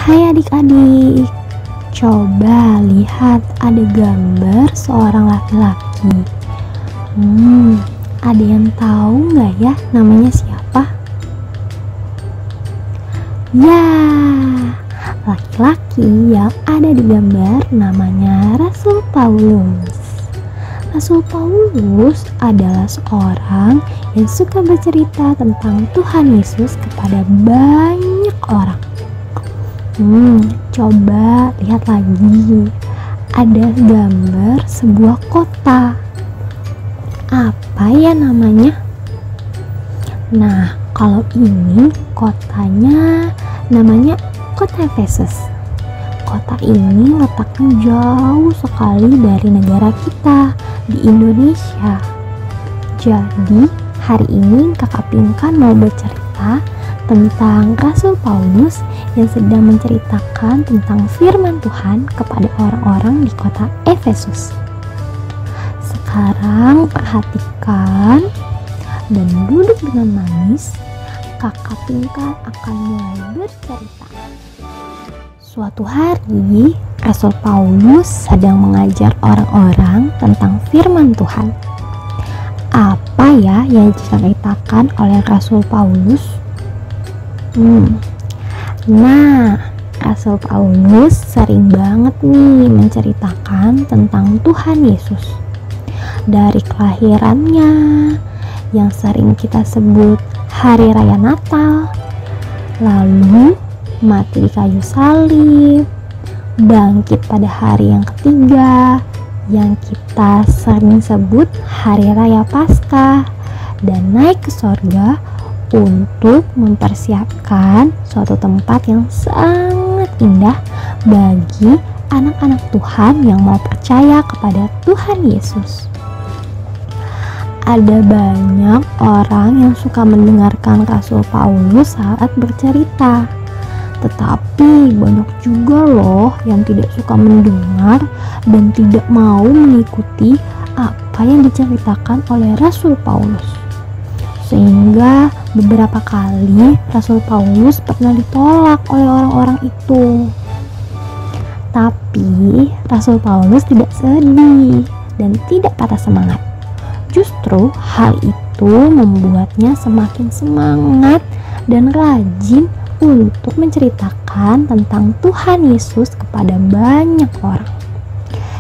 Hai adik-adik, coba lihat ada gambar seorang laki-laki. Ada yang tahu nggak ya namanya siapa? Ya, laki-laki yang ada di gambar namanya Rasul Paulus. Rasul Paulus adalah seorang yang suka bercerita tentang Tuhan Yesus kepada banyak orang. Coba lihat lagi. Ada gambar sebuah kota. Apa ya namanya? Nah, kalau ini kotanya namanya kota Efesus. Kota ini letaknya jauh sekali dari negara kita di Indonesia. Jadi hari ini Kakak Pinkan mau bercerita tentang Rasul Paulus yang sedang menceritakan tentang firman Tuhan kepada orang-orang di kota Efesus. Sekarang perhatikan dan duduk dengan manis. Kakak Pinkan akan mulai bercerita. Suatu hari, Rasul Paulus sedang mengajar orang-orang tentang firman Tuhan. Apa ya yang diceritakan oleh Rasul Paulus? Nah, Rasul Paulus sering banget nih menceritakan tentang Tuhan Yesus. Dari kelahirannya, yang sering kita sebut Hari Raya Natal, lalu mati di kayu salib, bangkit pada hari yang ketiga, yang kita sering sebut Hari Raya Paskah, dan naik ke sorga untuk mempersiapkan suatu tempat yang sangat indah bagi anak-anak Tuhan yang mau percaya kepada Tuhan Yesus. Ada banyak orang yang suka mendengarkan Rasul Paulus saat bercerita, tetapi banyak juga loh yang tidak suka mendengar dan tidak mau mengikuti apa yang diceritakan oleh Rasul Paulus. Sehingga beberapa kali Rasul Paulus pernah ditolak oleh orang-orang itu. Tapi Rasul Paulus tidak sedih dan tidak patah semangat. Justru hal itu membuatnya semakin semangat dan rajin untuk menceritakan tentang Tuhan Yesus kepada banyak orang.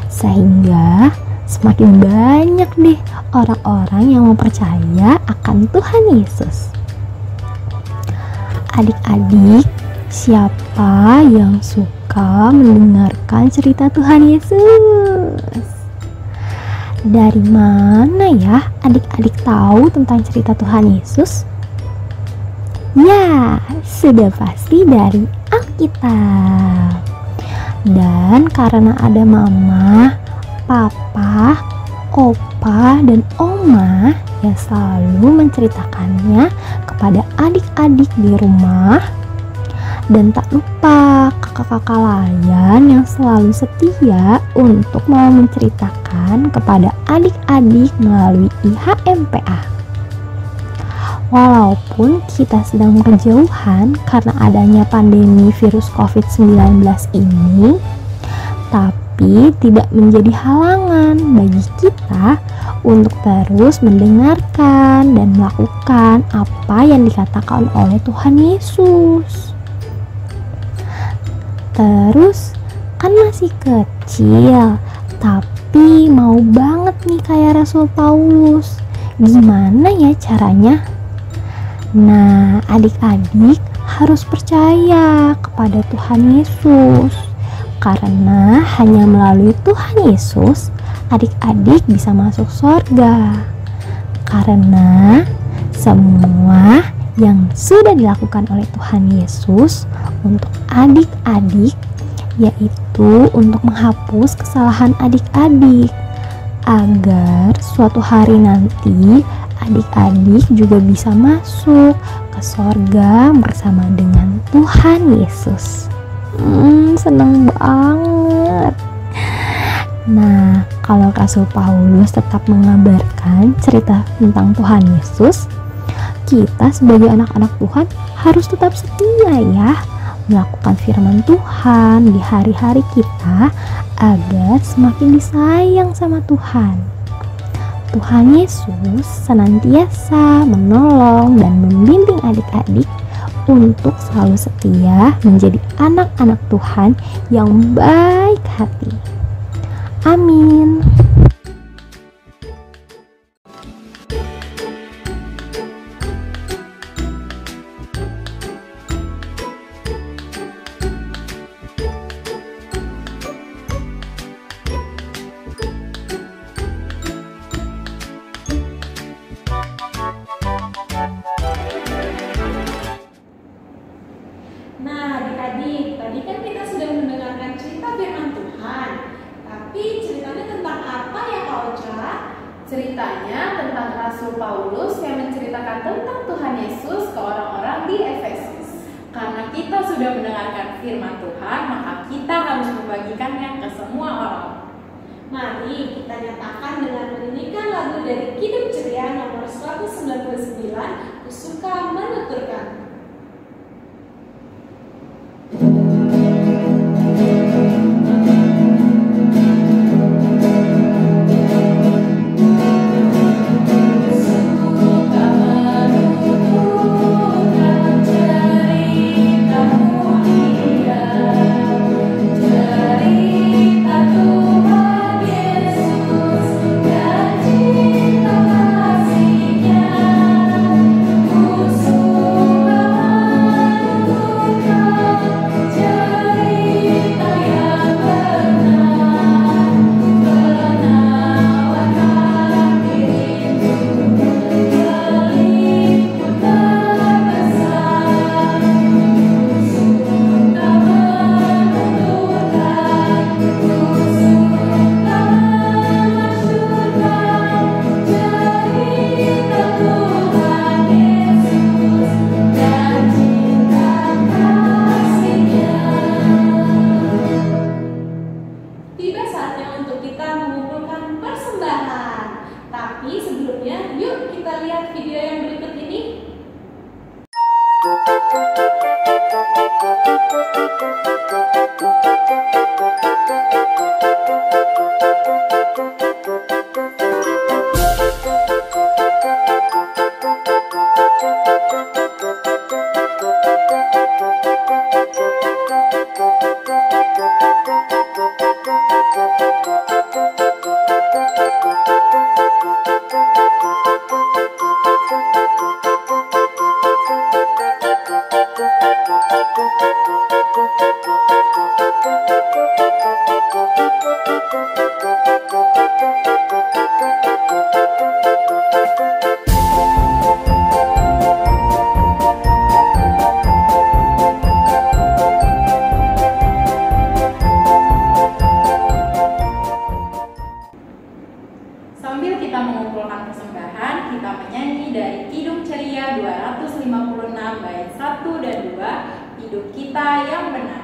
Sehingga semakin banyak deh orang-orang yang mau percaya akan Tuhan Yesus. Adik-adik, siapa yang suka mendengarkan cerita Tuhan Yesus? Dari mana ya adik-adik tahu tentang cerita Tuhan Yesus? Ya, sudah pasti dari Alkitab. Dan karena ada mama, papa, opa, dan oma yang selalu menceritakannya kepada adik-adik di rumah, dan tak lupa kakak-kakak lain yang selalu setia untuk mau menceritakan kepada adik-adik melalui IHMPA. Walaupun kita sedang berjauhan karena adanya pandemi virus COVID-19 ini, tapi tidak menjadi halangan bagi kita untuk terus mendengarkan dan melakukan apa yang dikatakan oleh Tuhan Yesus. Terus kan masih kecil, tapi mau banget nih kayak Rasul Paulus. Gimana ya caranya? Nah, adik-adik harus percaya kepada Tuhan Yesus. Karena hanya melalui Tuhan Yesus, adik-adik bisa masuk surga. Karena semua yang sudah dilakukan oleh Tuhan Yesus untuk adik-adik, yaitu untuk menghapus kesalahan adik-adik, agar suatu hari nanti adik-adik juga bisa masuk ke surga bersama dengan Tuhan Yesus. Senang banget. Nah, kalau Rasul Paulus tetap mengabarkan cerita tentang Tuhan Yesus, kita sebagai anak-anak Tuhan harus tetap setia ya melakukan firman Tuhan di hari-hari kita agar semakin disayang sama Tuhan. Tuhan Yesus senantiasa menolong dan membimbing adik-adik untuk selalu setia menjadi anak-anak Tuhan yang baik hati. Amin. Nah, adik-adik, tadi kan kita sudah mendengarkan cerita firman Tuhan. Tapi ceritanya tentang apa ya Kak Ocha? Ceritanya tentang Rasul Paulus yang menceritakan tentang Tuhan Yesus ke orang-orang di Efesus. Karena kita sudah mendengarkan firman Tuhan, maka kita harus membagikannya ke semua orang. Mari kita nyatakan dengan menyanyikan lagu dari Kidung Ceria nomor 199, Kusuka Menuturkan. Tapi sebelumnya, yuk kita lihat video yang berikut ini. Sambil kita mengumpulkan persembahan, kita menyanyi dari Kidung Ceria 256 bait 1 dan 2, Hidup Kita Yang Benar.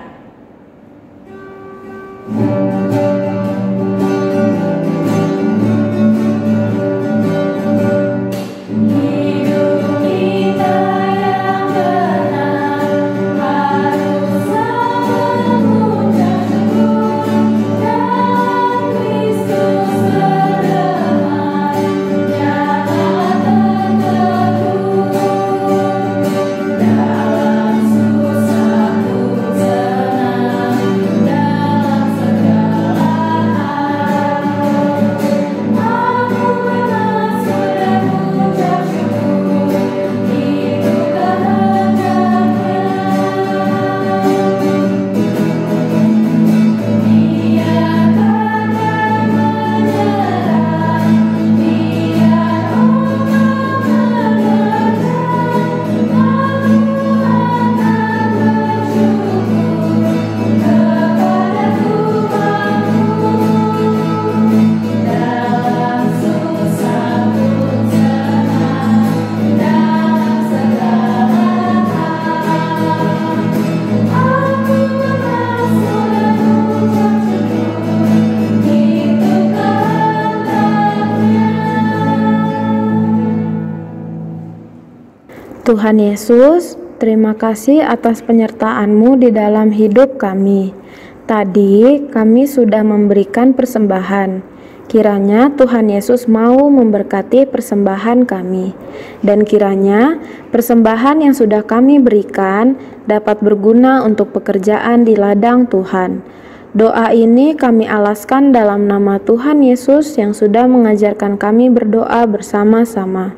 Tuhan Yesus terima kasih atas penyertaan-Mu di dalam hidup kami. Tadi kami sudah memberikan persembahan. Kiranya Tuhan Yesus mau memberkati persembahan kami, dan kiranya persembahan yang sudah kami berikan dapat berguna untuk pekerjaan di ladang Tuhan. Doa ini kami alaskan dalam nama Tuhan Yesus yang sudah mengajarkan kami berdoa bersama-sama.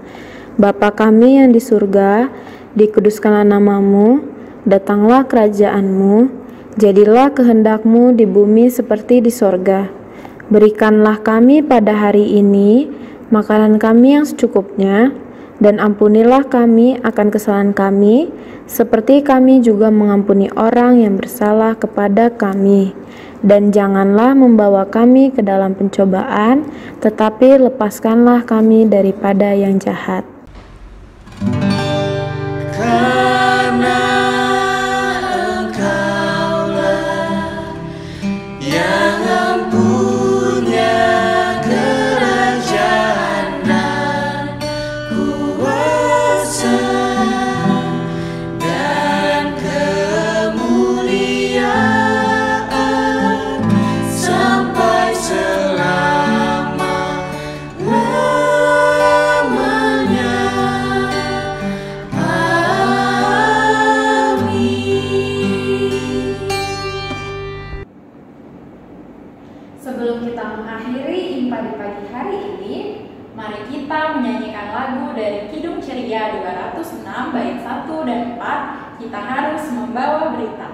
Bapa kami yang di surga, dikuduskanlah nama-Mu, datanglah kerajaan-Mu, jadilah kehendak-Mu di bumi seperti di sorga. Berikanlah kami pada hari ini makanan kami yang secukupnya, dan ampunilah kami akan kesalahan kami, seperti kami juga mengampuni orang yang bersalah kepada kami. Dan janganlah membawa kami ke dalam pencobaan, tetapi lepaskanlah kami daripada yang jahat. Karena Engkaulah yang punya kerajaan dan kuasa dan kemuliaan sampai selama-lamanya. Sebelum kita mengakhiri IMPA di pagi hari ini, mari kita menyanyikan lagu dari Kidung Ceria 206 bait 1 dan 4, Kita Harus Membawa Berita.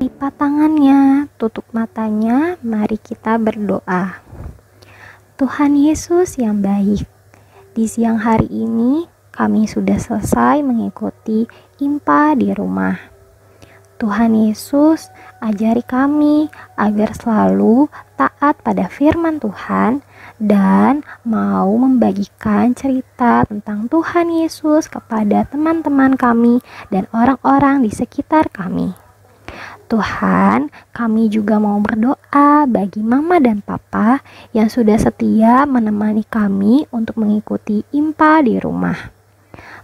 Lipat tangannya, tutup matanya, mari kita berdoa. Tuhan Yesus yang baik, di siang hari ini kami sudah selesai mengikuti IMPA di rumah. Tuhan Yesus, ajari kami agar selalu taat pada firman Tuhan dan mau membagikan cerita tentang Tuhan Yesus kepada teman-teman kami dan orang-orang di sekitar kami. Tuhan, kami juga mau berdoa bagi Mama dan Papa yang sudah setia menemani kami untuk mengikuti IMPA di rumah.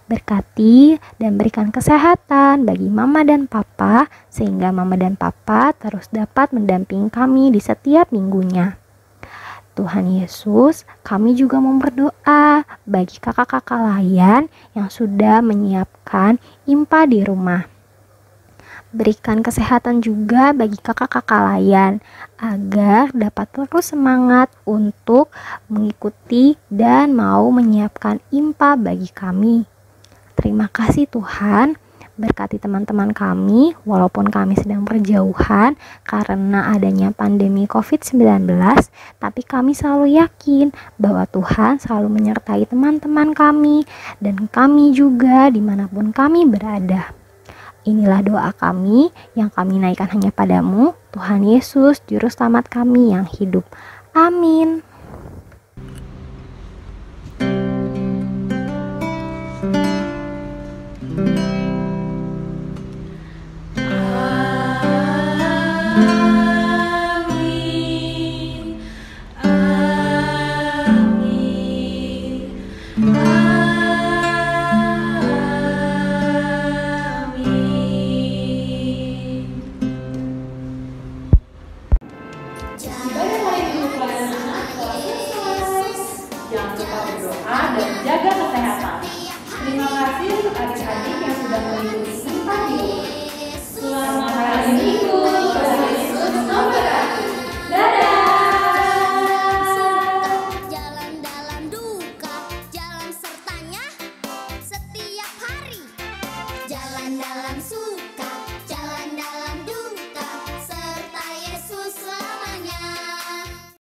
Berkati dan berikan kesehatan bagi Mama dan Papa sehingga Mama dan Papa terus dapat mendampingi kami di setiap minggunya. Tuhan Yesus, kami juga mau berdoa bagi kakak-kakak layan yang sudah menyiapkan IMPA di rumah. Berikan kesehatan juga bagi kakak-kakak layan agar dapat terus semangat untuk mengikuti dan mau menyiapkan IMPA bagi kami. Terima kasih Tuhan, berkati teman-teman kami walaupun kami sedang berjauhan karena adanya pandemi COVID-19, tapi kami selalu yakin bahwa Tuhan selalu menyertai teman-teman kami dan kami juga dimanapun kami berada. Inilah doa kami yang kami naikkan hanya padamu, Tuhan Yesus, Juru Selamat kami yang hidup. Amin.